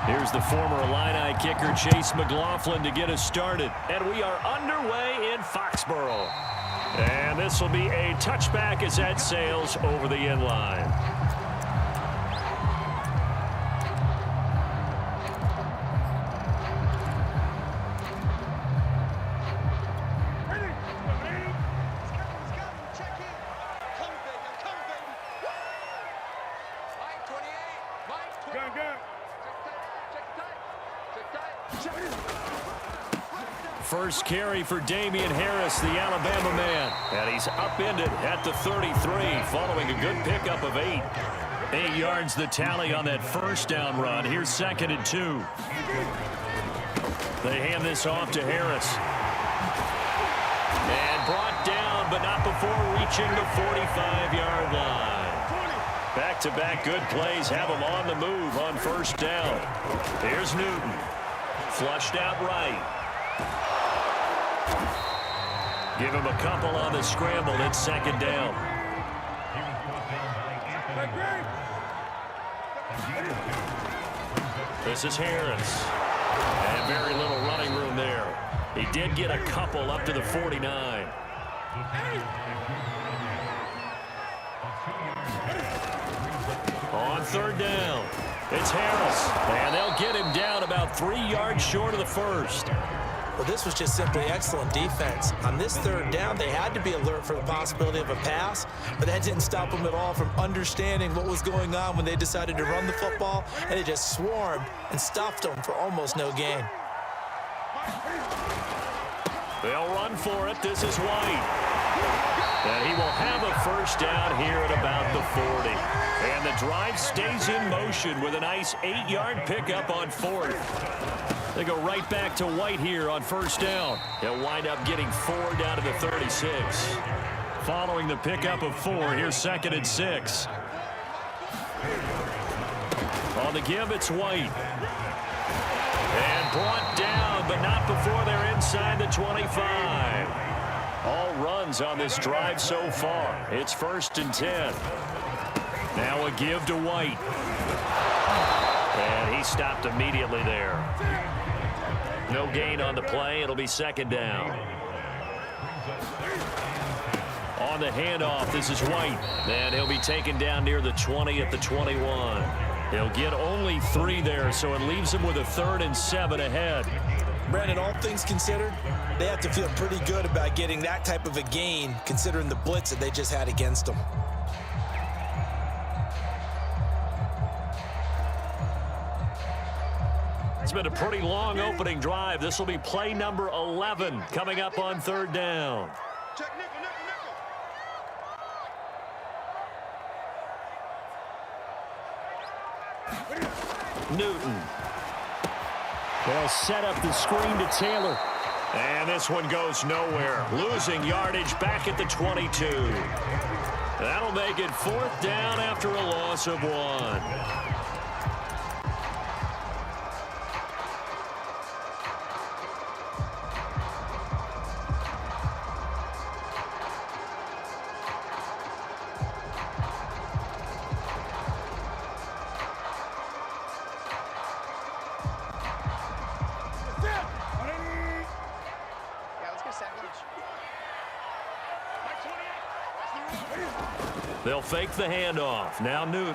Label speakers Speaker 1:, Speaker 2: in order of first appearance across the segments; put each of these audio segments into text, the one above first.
Speaker 1: Here's the former Illini kicker Chase McLaughlin to get us started. And we are underway in Foxborough. And this will be a touchback as that sails over the end line. First carry for Damian Harris, the Alabama man. And he's upended at the 33 following a good pickup of 8. 8 yards the tally on that first down run. Here's 2nd and 2. They hand this off to Harris. And brought down, but not before reaching the 45-yard line. Back-to-back good plays have him on the move on first down. Here's Newton. Flushed out right. Give him a couple on the scramble. It's 2nd down. This is Harris. And very little running room there. He did get a couple up to the 49. On 3rd down, it's Harris. And they'll get him down about 3 yards short of the first.
Speaker 2: Well, this was just simply excellent defense. On this 3rd down, they had to be alert for the possibility of a pass, but that didn't stop them at all from understanding what was going on when they decided to run the football, and they just swarmed and stuffed them for almost no gain.
Speaker 1: They'll run for it. This is White. And he will have a first down here at about the 40. And the drive stays in motion with a nice 8-yard pickup on 4th. They go right back to White here on first down. He'll wind up getting 4 down to the 36. Following the pickup of 4, here's 2nd and 6. On the give, it's White. And brought down, but not before they're inside the 25. All runs on this drive so far. It's 1st and 10. Now a give to White. And he stopped immediately there. No gain on the play. It'll be 2nd down. On the handoff, this is White. And he'll be taken down near the 20 at the 21. He'll get only 3 there, so it leaves him with a 3rd and 7 ahead.
Speaker 2: Brandon, all things considered, they have to feel pretty good about getting that type of a gain, considering the blitz that they just had against them.
Speaker 1: It's been a pretty long opening drive. This will be play number 11 coming up on 3rd down. Newton. They'll set up the screen to Taylor. And this one goes nowhere. Losing yardage back at the 22. That'll make it 4th down after a loss of 1. They'll fake the handoff. Now Newton.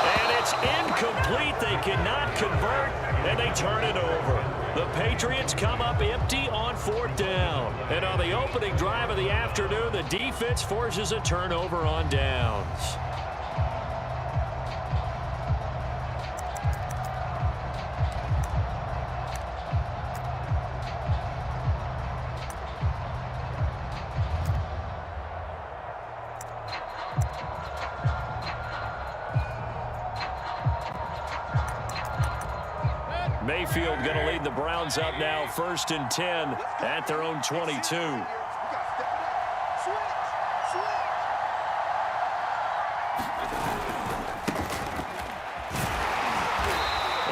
Speaker 1: And it's incomplete. They cannot convert, and they turn it over. The Patriots come up empty on 4th down. And on the opening drive of the afternoon, the defense forces a turnover on downs. Mayfield going to lead the Browns up now, 1st and 10 at their own 22.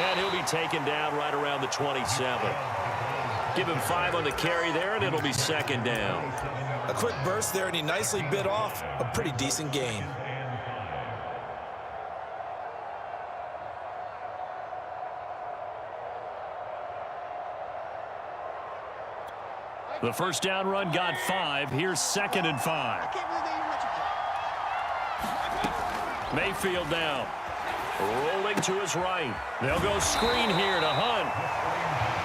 Speaker 1: And he'll be taken down right around the 27. Give him 5 on the carry there, and it'll be 2nd down.
Speaker 2: A quick burst there, and he nicely bit off a pretty decent gain.
Speaker 1: The first down run got 5. Here's 2nd and 5. Mayfield now. Rolling to his right. They'll go screen here to Hunt.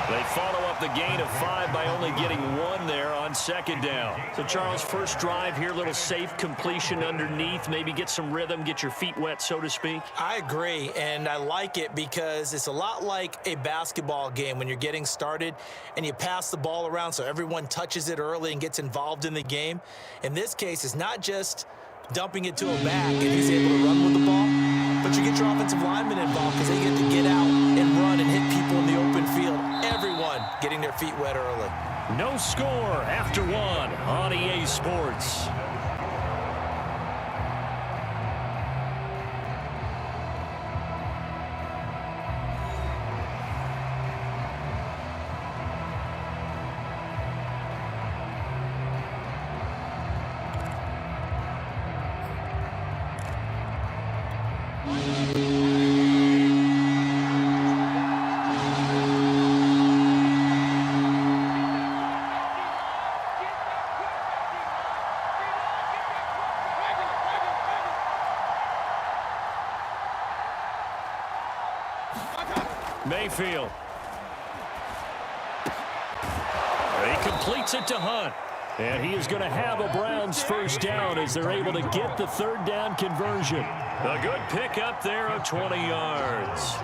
Speaker 1: They follow up the gain of 5 by only getting 1 there on 2nd down. So, Charles, first drive here, little safe completion underneath. Maybe get some rhythm, get your feet wet, so to speak.
Speaker 2: I agree, and I like it because it's a lot like a basketball game when you're getting started and you pass the ball around so everyone touches it early and gets involved in the game. In this case, it's not just dumping it to a back and he's able to run with the ball, but you get your offensive linemen involved because they get to get out and run and hit people in the open field. Everyone getting their feet wet early.
Speaker 1: No score after 1 on EA Sports. Mayfield. He completes it to Hunt. And he is going to have a Browns first down as they're able to get the 3rd down conversion. A good pick up there of 20 yards.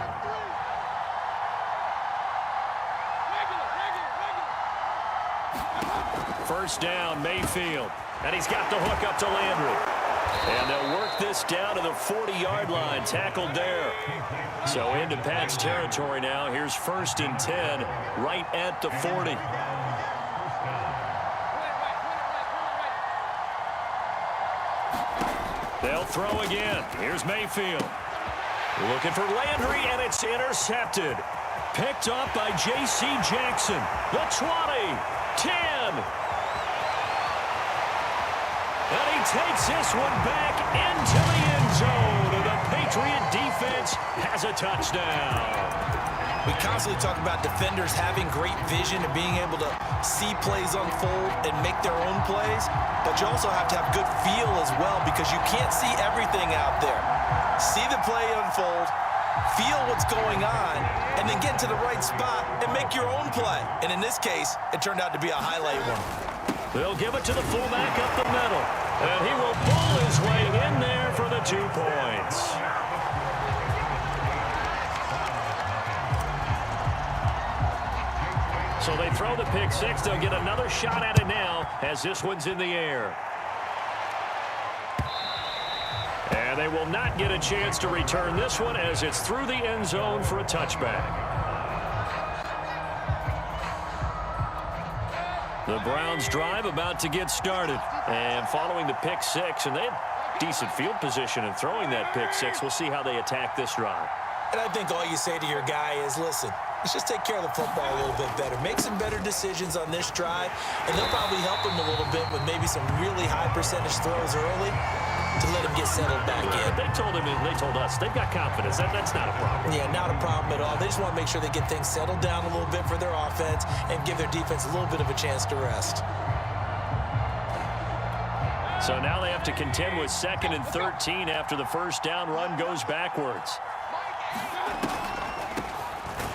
Speaker 1: First down, Mayfield. And he's got the hook up to Landry. And they'll work this down to the 40-yard line, tackled there. So into Pat's territory now. Here's 1st and 10, right at the 40. They'll throw again. Here's Mayfield. Looking for Landry, and it's intercepted. Picked off by J.C. Jackson. The 20, 10. And he takes this one back into the end zone. And the Patriot defense has a touchdown.
Speaker 2: We constantly talk about defenders having great vision and being able to see plays unfold and make their own plays. But you also have to have good feel as well because you can't see everything out there. See the play unfold, feel what's going on, and then get to the right spot and make your own play. And in this case, it turned out to be a highlight one.
Speaker 1: They'll give it to the fullback up the middle. And he will pull his way in there for the 2 points. So they throw the pick 6. They'll get another shot at it now as this one's in the air. And they will not get a chance to return this one as it's through the end zone for a touchback. The Browns drive about to get started. And following the pick 6, and they had decent field position in throwing that pick 6. We'll see how they attack this drive.
Speaker 2: And I think all you say to your guy is, listen, let's just take care of the football a little bit better. Make some better decisions on this drive, and they'll probably help him a little bit with maybe some really high percentage throws early to let him get settled back in.
Speaker 1: They told him, and they told us, they've got confidence. That's not a problem.
Speaker 2: Yeah, not a problem at all. They just want to make sure they get things settled down a little bit for their offense and give their defense a little bit of a chance to rest.
Speaker 1: So now they have to contend with 2nd and 13 after the first down run goes backwards.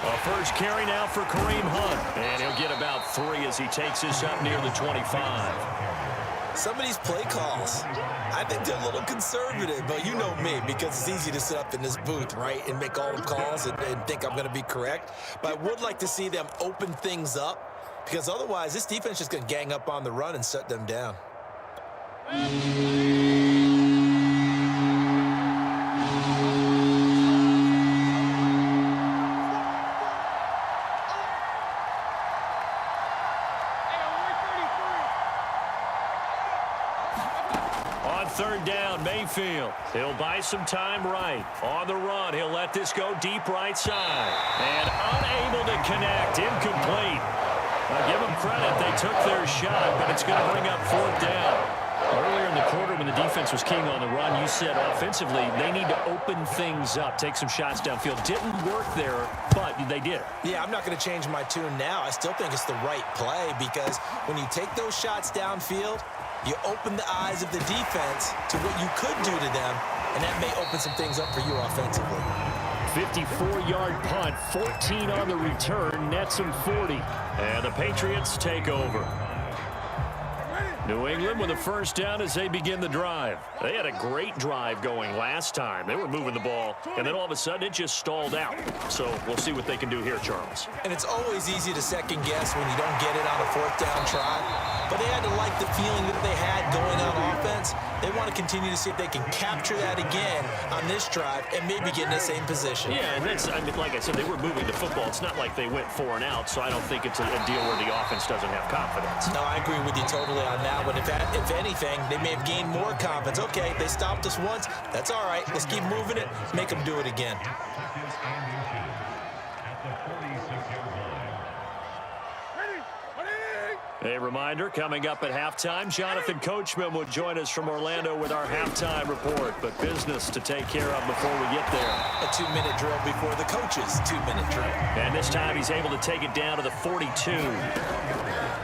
Speaker 1: A first carry now for Kareem Hunt. And he'll get about 3 as he takes this up near the 25.
Speaker 2: Some of these play calls, I think they're a little conservative, but you know me, because it's easy to sit up in this booth, right, and make all the calls and think I'm going to be correct. But I would like to see them open things up, because otherwise this defense is just going to gang up on the run and shut them down.
Speaker 1: On 3rd down, Mayfield. He'll buy some time right. On the run, he'll let this go deep right side. And unable to connect, incomplete. I'll give them credit, they took their shot, but it's going to bring up 4th down. Earlier in the quarter when the defense was king on the run, you said offensively they need to open things up, take some shots downfield. Didn't work there, but they did.
Speaker 2: Yeah, I'm not going to change my tune now. I still think it's the right play because when you take those shots downfield, you open the eyes of the defense to what you could do to them, and that may open some things up for you offensively.
Speaker 1: 54-yard punt, 14 on the return, nets them 40. And the Patriots take over. New England with a first down as they begin the drive. They had a great drive going last time. They were moving the ball, and then all of a sudden it just stalled out. So we'll see what they can do here, Charles.
Speaker 2: And it's always easy to second guess when you don't get it on a fourth down try. But they had to like the feeling that they had going on offense. They want to continue to see if they can capture that again on this drive and maybe get in the same position.
Speaker 1: Yeah, and that's, I mean, like I said, they were moving the football. It's not like they went 4 and out, so I don't think it's a deal where the offense doesn't have confidence.
Speaker 2: No, I agree with you totally on that one. If anything, they may have gained more confidence. Okay, they stopped us once. That's all right. Let's keep moving it. Make them do it again.
Speaker 1: A reminder, coming up at halftime, Jonathan Coachman will join us from Orlando with our halftime report, but business to take care of before we get there.
Speaker 2: A 2-minute drill before the coach's 2-minute drill.
Speaker 1: And this time he's able to take it down to the 42.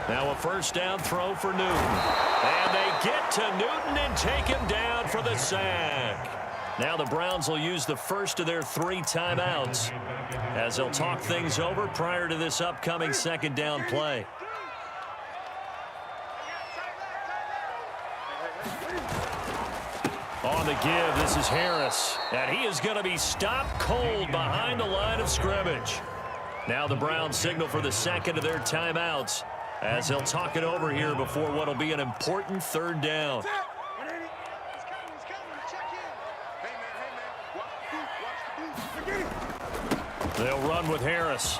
Speaker 1: Now a first down throw for Newton. And they get to Newton and take him down for the sack. Now the Browns will use the first of their 3 timeouts as they'll talk things over prior to this upcoming second down play. On the give, this is Harris. And he is going to be stopped cold behind the line of scrimmage. Now the Browns signal for the second of their timeouts as they'll talk it over here before what will be an important third down. They'll run with Harris.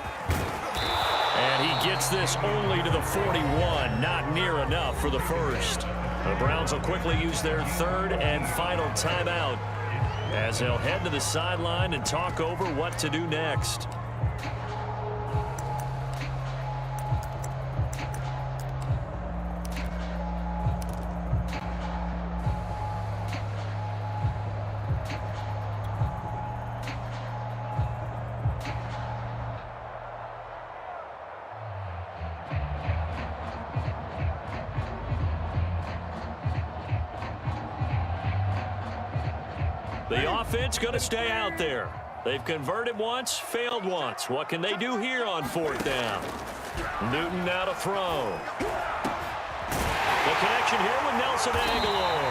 Speaker 1: And he gets this only to the 41, not near enough for the first. The Browns will quickly use their third and final timeout as they'll head to the sideline and talk over what to do next. The offense going to stay out there. They've converted once, failed once. What can they do here on fourth down? Newton now to throw. The connection here with Nelson Aguilar.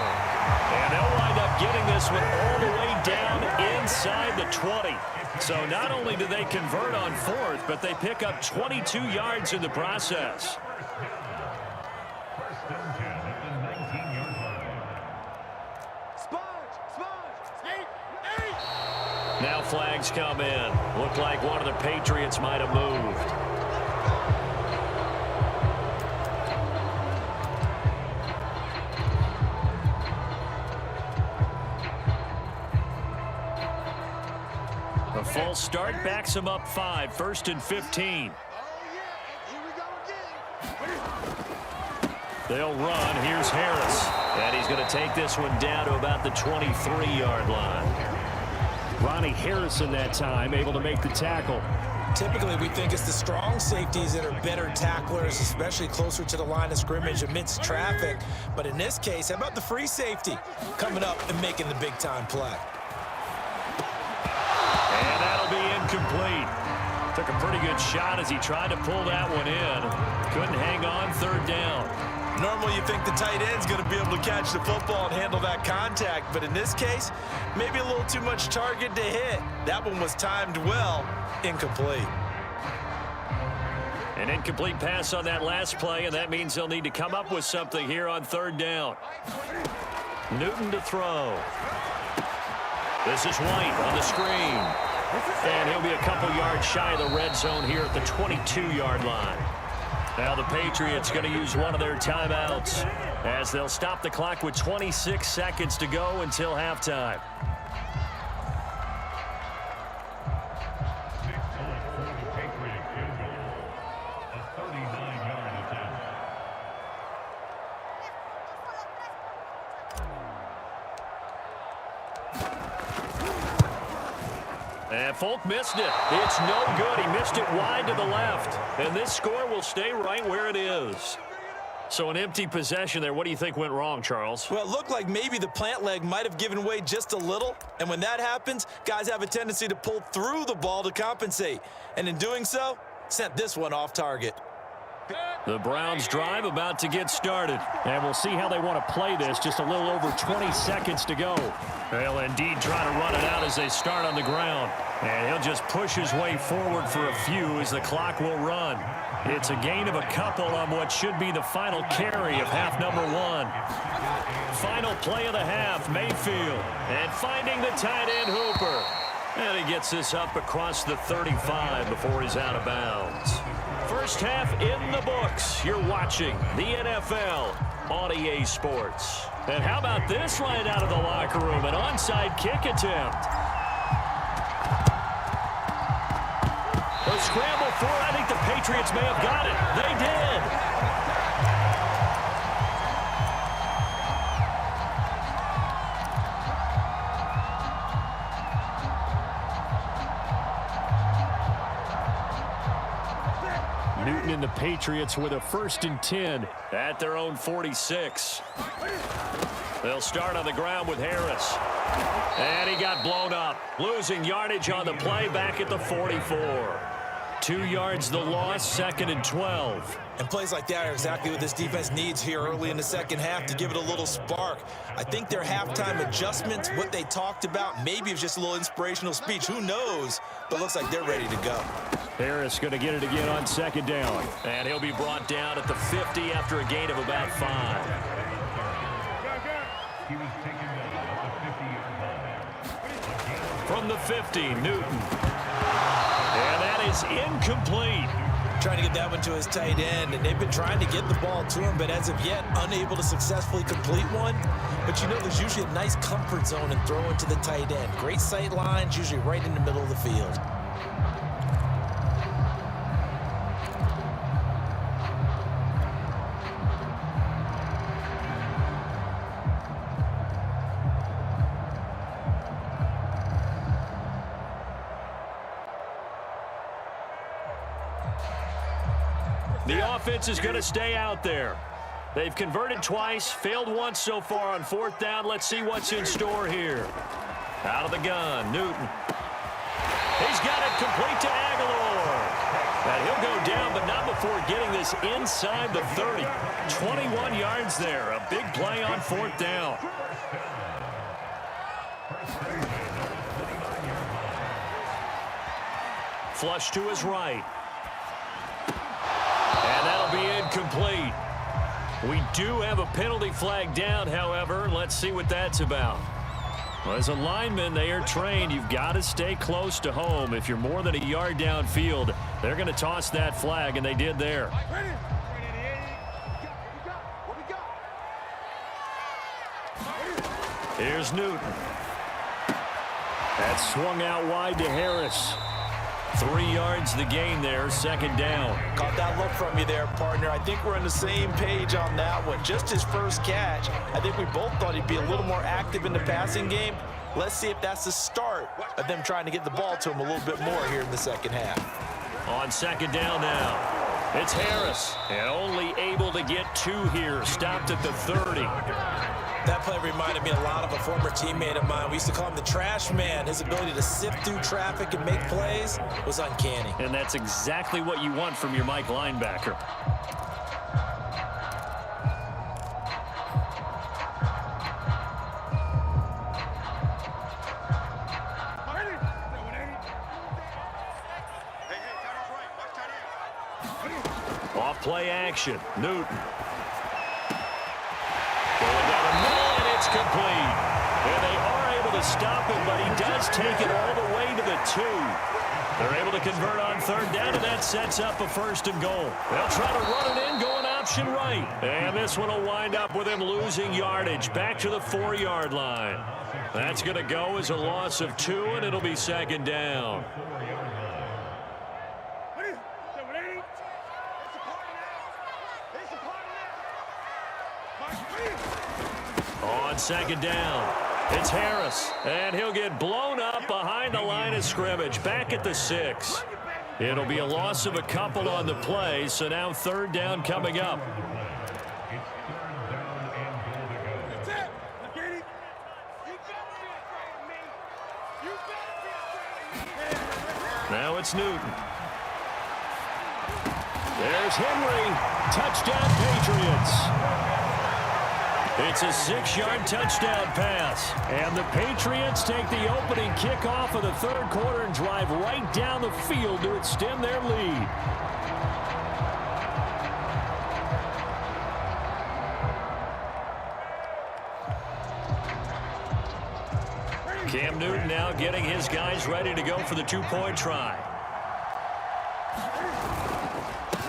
Speaker 1: And they'll wind up getting this one all the way down inside the 20. So not only do they convert on fourth, but they pick up 22 yards in the process. Now flags come in. Looked like one of the Patriots might have moved. A false start backs him up 5, 1st and 15. They'll run. Here's Harris. And he's going to take this one down to about the 23-yard line. Ronnie Harrison that time able to make the tackle.
Speaker 2: Typically, we think it's the strong safeties that are better tacklers, especially closer to the line of scrimmage amidst traffic. But in this case, how about the free safety coming up and making the big-time play?
Speaker 1: And that'll be incomplete. Took a pretty good shot as he tried to pull that one in. Couldn't hang on, third down.
Speaker 2: Normally, you think the tight end's going to be able to catch the football and handle that contact. But in this case, maybe a little too much target to hit. That one was timed well. Incomplete.
Speaker 1: An incomplete pass on that last play, and that means they'll need to come up with something here on third down. Newton to throw. This is White on the screen. And he'll be a couple yards shy of the red zone here at the 22-yard line. Now the Patriots going to use one of their timeouts as they'll stop the clock with 26 seconds to go until halftime. And Folk missed it. It's no good. He missed it wide to the left. And this score will stay right where it is. So an empty possession there. What do you think went wrong, Charles?
Speaker 2: Well, it looked like maybe the plant leg might have given way just a little. And when that happens, guys have a tendency to pull through the ball to compensate. And in doing so, sent this one off target.
Speaker 1: The Browns drive about to get started. And we'll see how they want to play this. Just a little over 20 seconds to go. They'll indeed try to run it out as they start on the ground. And he'll just push his way forward for a few as the clock will run. It's a gain of a couple on what should be the final carry of half number 1. Final play of the half, Mayfield. And finding the tight end Hooper. And he gets this up across the 35 before he's out of bounds. First half in the books. You're watching the NFL on EA Sports. And how about this right out of the locker room? An onside kick attempt. A scramble for it. I think the Patriots may have got it. They did. Newton and the Patriots with a 1st and 10 at their own 46. They'll start on the ground with Harris. And he got blown up. Losing yardage on the play back at the 44. 2 yards the loss, 2nd and 12.
Speaker 2: And plays like that are exactly what this defense needs here early in the second half to give it a little spark. I think their halftime adjustments, what they talked about, maybe it was just a little inspirational speech. Who knows? But it looks like they're ready to go.
Speaker 1: Harris going to get it again on 2nd down. And he'll be brought down at the 50 after a gain of about 5. From the 50, Newton. And that is incomplete.
Speaker 2: Trying to get that one to his tight end, and they've been trying to get the ball to him, but as of yet, unable to successfully complete one. But you know, there's usually a nice comfort zone in throwing to the tight end. Great sight lines, usually right in the middle of the field.
Speaker 1: The offense is going to stay out there. They've converted twice, failed once so far on 4th down. Let's see what's in store here. Out of the gun, Newton. He's got it complete to Aguilar. And he'll go down, but not before getting this inside the 30. 21 yards there. A big play on 4th down. Flush to his right. And that'll be incomplete. We do have a penalty flag down, however. Let's see what that's about. Well, as a lineman, they are trained. You've got to stay close to home. If you're more than a yard downfield, they're going to toss that flag, and they did there. Here's Newton. That swung out wide to Harris. 3 yards the gain there, 2nd down.
Speaker 2: Caught that look from you there, partner. I think we're on the same page on that one. Just his first catch. I think we both thought he'd be a little more active in the passing game. Let's see if that's the start of them trying to get the ball to him a little bit more here in the second half.
Speaker 1: On 2nd down now, it's Harris. And only able to get 2 here. Stopped at the 30.
Speaker 2: That play reminded me a lot of a former teammate of mine. We used to call him the trash man. His ability to sift through traffic and make plays was uncanny.
Speaker 1: And that's exactly what you want from your Mike linebacker. Off play action, Newton. Going down the middle, and it's complete. And they are able to stop him, but he does take it all the way to the 2. They're able to convert on 3rd down, and that sets up a 1st and goal. They'll try to run it in, going option right. And this one will wind up with him losing yardage back to the 4-yard line. That's going to go as a loss of 2, and it'll be 2nd down. On 2nd down, It's Harris, and he'll get blown up behind the line of scrimmage, back at the 6. It'll be a loss of a couple on the play, so now 3rd down coming up. Now it's Newton. There's Henry. Touchdown, Patriots. It's a 6-yard touchdown pass. And the Patriots take the opening kickoff of the 3rd quarter and drive right down the field to extend their lead. Cam Newton now getting his guys ready to go for the 2-point try.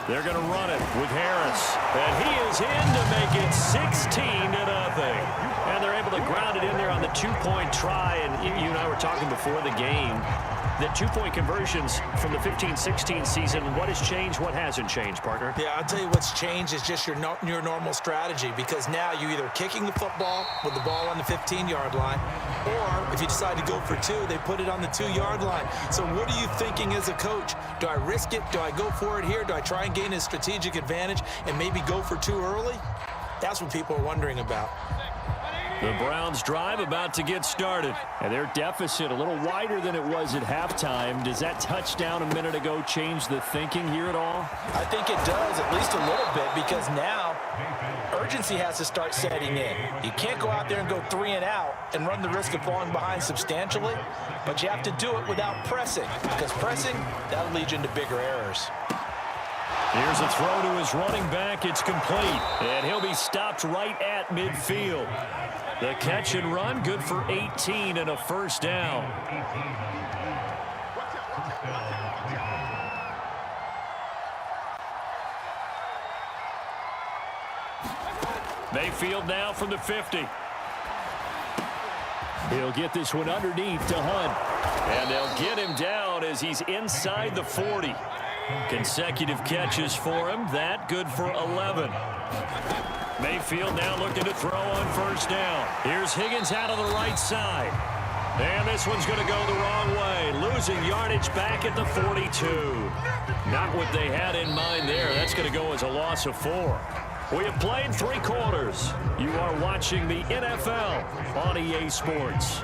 Speaker 1: They're going to run it with Harris. And he is in to make it 16-0. And they're able to ground it in there on the 2-point try. And you and I were talking before the game that 2-point conversions from the 15-16 season, what has changed, what hasn't changed, partner?
Speaker 2: Yeah, I'll tell you what's changed is just your normal strategy, because now you're either kicking the football with the ball on the 15-yard line, or if you decide to go for 2, they put it on the 2-yard line. So what are you thinking as a coach? Do I risk it? Do I go for it here? Do I try and gain a strategic advantage and maybe go for 2 early? That's what people are wondering about.
Speaker 1: The Browns drive about to get started. And their deficit a little wider than it was at halftime. Does that touchdown a minute ago change the thinking here at all?
Speaker 2: I think it does, at least a little bit, because now urgency has to start setting in. You can't go out there and go 3 and out and run the risk of falling behind substantially, but you have to do it without pressing, because pressing, that'll lead you into bigger errors.
Speaker 1: Here's a throw to his running back. It's complete, and he'll be stopped right at midfield. The catch and run, good for 18 and a 1st down. Mayfield now from the 50. He'll get this one underneath to Hunt. And they'll get him down as he's inside the 40. Consecutive catches for him. That good for 11. Mayfield now looking to throw on 1st down. Here's Higgins out of the right side. And this one's going to go the wrong way. Losing yardage back at the 42. Not what they had in mind there. That's going to go as a loss of 4. We have played 3 quarters. You are watching the NFL on EA Sports.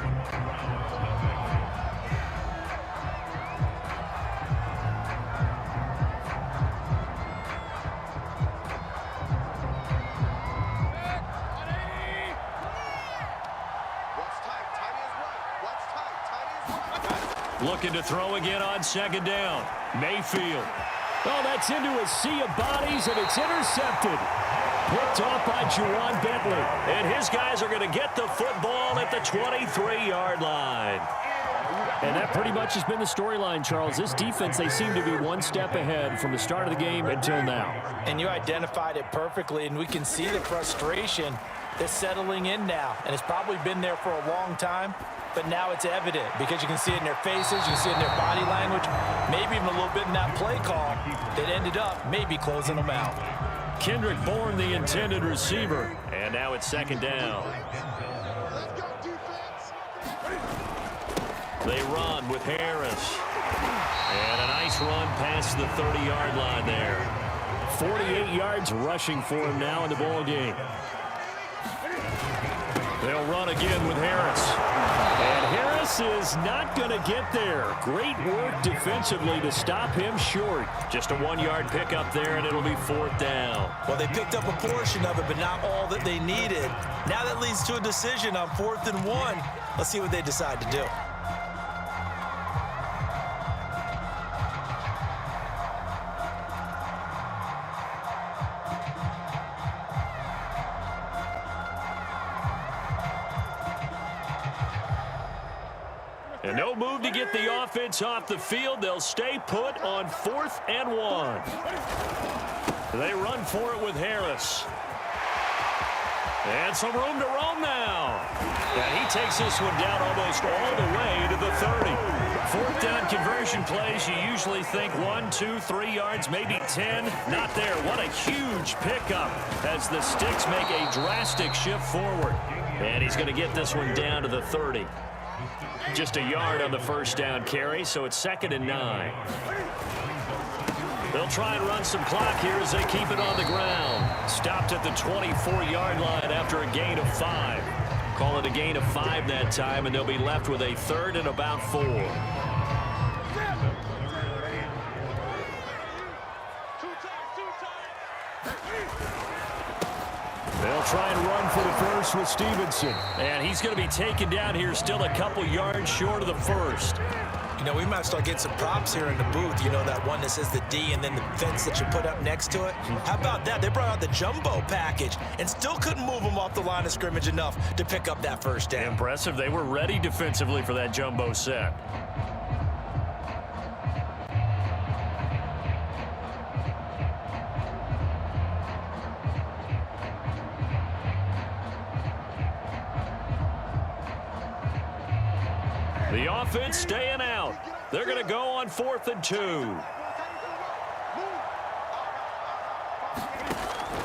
Speaker 1: Looking to throw again on 2nd down. Mayfield. Oh, that's into a sea of bodies, and it's intercepted. Picked off by Juwan Bentley. And his guys are going to get the football at the 23-yard line. And that pretty much has been the storyline, Charles. This defense, they seem to be one step ahead from the start of the game until now. And you identified it perfectly, and we can see the frustration that's settling in now. And it's probably been there for a long time. But now it's evident because you can see it in their faces, you can see it in their body language, maybe even a little bit in that play call that ended up maybe closing them out. Kendrick Bourne, the intended receiver, and now it's 2nd down. They run with Harris. And a nice run past the 30-yard line there. 48 yards rushing for him now in the ball game. They'll run again with Harris. And Harris is not going to get there. Great work defensively to stop him short. Just a 1-yard pickup there, and it'll be 4th down. Well, they picked up a portion of it, but not all that they needed. Now that leads to a decision on 4th and 1. Let's see what they decide to do. And no move to get the offense off the field. They'll stay put on 4th and 1. They run for it with Harris. And some room to roam now. And he takes this one down almost all the way to the 30. 4th down conversion plays, you usually think 1, 2, 3 yards, maybe 10. Not there. What a huge pickup as the Sticks make a drastic shift forward. And he's going to get this one down to the 30. Just a yard on the first down carry, so it's 2nd and 9. They'll try and run some clock here as they keep it on the ground. Stopped at the 24-yard line after a gain of 5. Call it a gain of 5 that time, and they'll be left with a 3rd and about 4. They'll try and run for the first with Stevenson. And he's going to be taken down here still a couple yards short of the first.
Speaker 2: You know, we might start getting some props here in the booth. You know, that one that says the D and then the fence that you put up next to it. How about that? They brought out the jumbo package and still couldn't move them off the line of scrimmage enough to pick up that first down.
Speaker 1: Impressive. They were ready defensively for that jumbo set. The offense staying out. They're going to go on 4th and 2.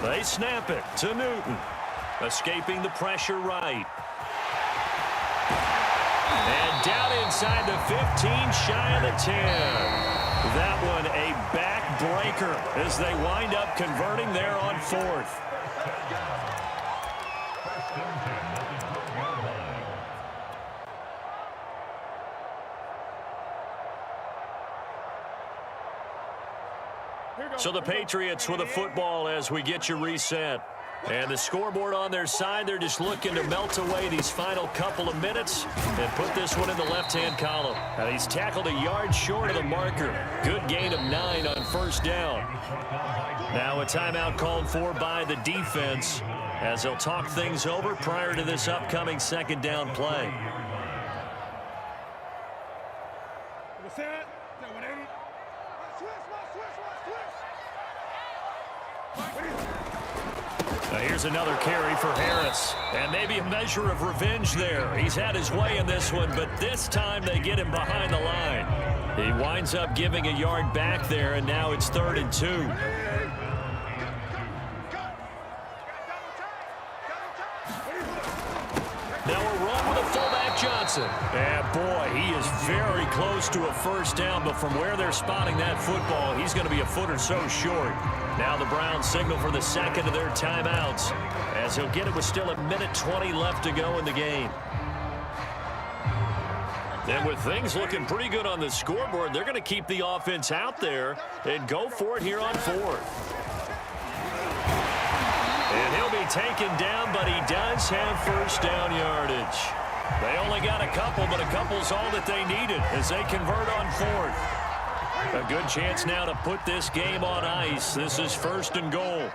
Speaker 1: They snap it to Newton. Escaping the pressure right. And down inside the 15, shy of the 10. That one a backbreaker as they wind up converting there on 4th. So the Patriots with a football as we get you reset. And the scoreboard on their side, they're just looking to melt away these final couple of minutes and put this one in the left-hand column. Now he's tackled a yard short of the marker. Good gain of 9 on first down. Now a timeout called for by the defense as they'll talk things over prior to this upcoming 2nd down play. Now here's another carry for Harris. And maybe a measure of revenge there. He's had his way in this one, but this time they get him behind the line. He winds up giving a yard back there, and now it's 3rd and 2. Now a run with a fullback Johnson. And boy, he is very close to a first down, but from where they're spotting that football, he's going to be a foot or so short. Now the Browns signal for the 2nd of their timeouts as he'll get it with still 1:20 left to go in the game. And with things looking pretty good on the scoreboard, they're going to keep the offense out there and go for it here on 4th. And he'll be taken down, but he does have first down yardage. They only got a couple, but a couple's all that they needed as they convert on 4th. A good chance now to put this game on ice. This is 1st and goal.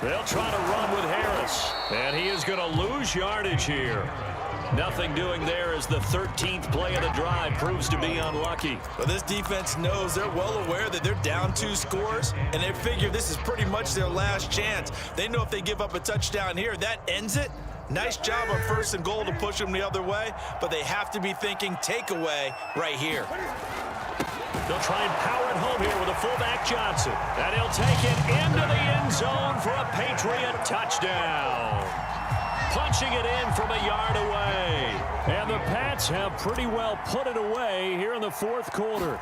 Speaker 1: They'll try to run with Harris, and he is going to lose yardage here. Nothing doing there as the 13th play of the drive proves to be unlucky.
Speaker 2: Well, this defense knows, they're well aware that they're down 2 scores, and they figure this is pretty much their last chance. They know if they give up a touchdown here, that ends it. Nice job on 1st and goal to push them the other way, but they have to be thinking takeaway right here.
Speaker 1: They'll try and power it home here with a fullback Johnson. And he'll take it into the end zone for a Patriot touchdown. Punching it in from a yard away. And the Pats have pretty well put it away here in the 4th quarter.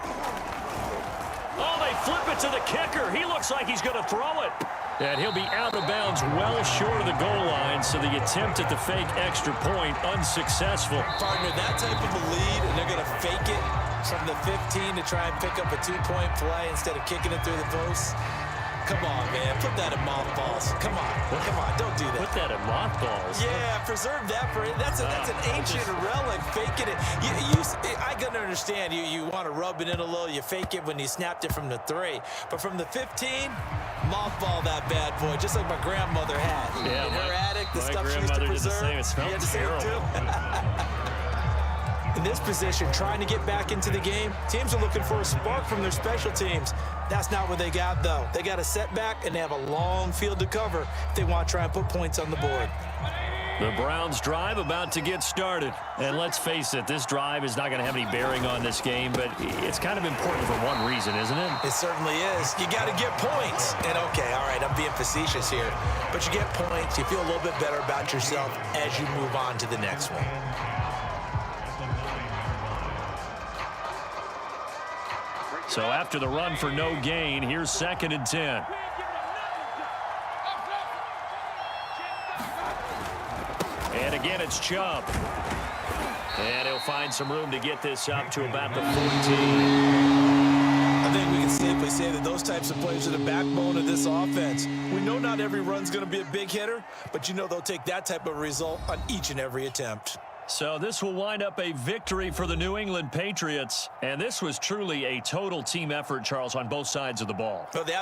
Speaker 1: Oh, they flip it to the kicker. He looks like he's going to throw it. And he'll be out of bounds well short of the goal line, so the attempt at the fake extra point unsuccessful.
Speaker 2: Partner, that type of a lead, and they're going to fake it from the 15 to try and pick up a 2-point play instead of kicking it through the post. Come on, man. Put that in mothballs. Come on. Come on. Don't do that.
Speaker 1: Put that in mothballs?
Speaker 2: Yeah, preserve that for it. That's an ancient relic. Faking it. I can understand. You want to rub it in a little. You fake it when you snapped it from the 3. But from the 15, mothball that bad boy, just like my grandmother had.
Speaker 1: Yeah,
Speaker 2: in her attic, the stuff she used to preserve.
Speaker 1: Did the same. It smelled terrible.
Speaker 2: In this position, trying to get back into the game, teams are looking for a spark from their special teams. That's not what they got, though. They got a setback, and they have a long field to cover if they want to try and put points on the board.
Speaker 1: The Browns drive about to get started. And let's face it, this drive is not going to have any bearing on this game, but it's kind of important for one reason, isn't it?
Speaker 2: It certainly is. You got to get points. And okay, all right, I'm being facetious here, but you get points, you feel a little bit better about yourself as you move on to the next one.
Speaker 1: So after the run for no gain, here's 2nd and 10. And again, it's Chubb. And he'll find some room to get this up to about the 14.
Speaker 2: I think we can safely say that those types of plays are the backbone of this offense. We know not every run's going to be a big hitter, but you know they'll take that type of result on each and every attempt.
Speaker 1: So this will wind up a victory for the New England Patriots. And this was truly a total team effort, Charles, on both sides of the ball.
Speaker 2: Well,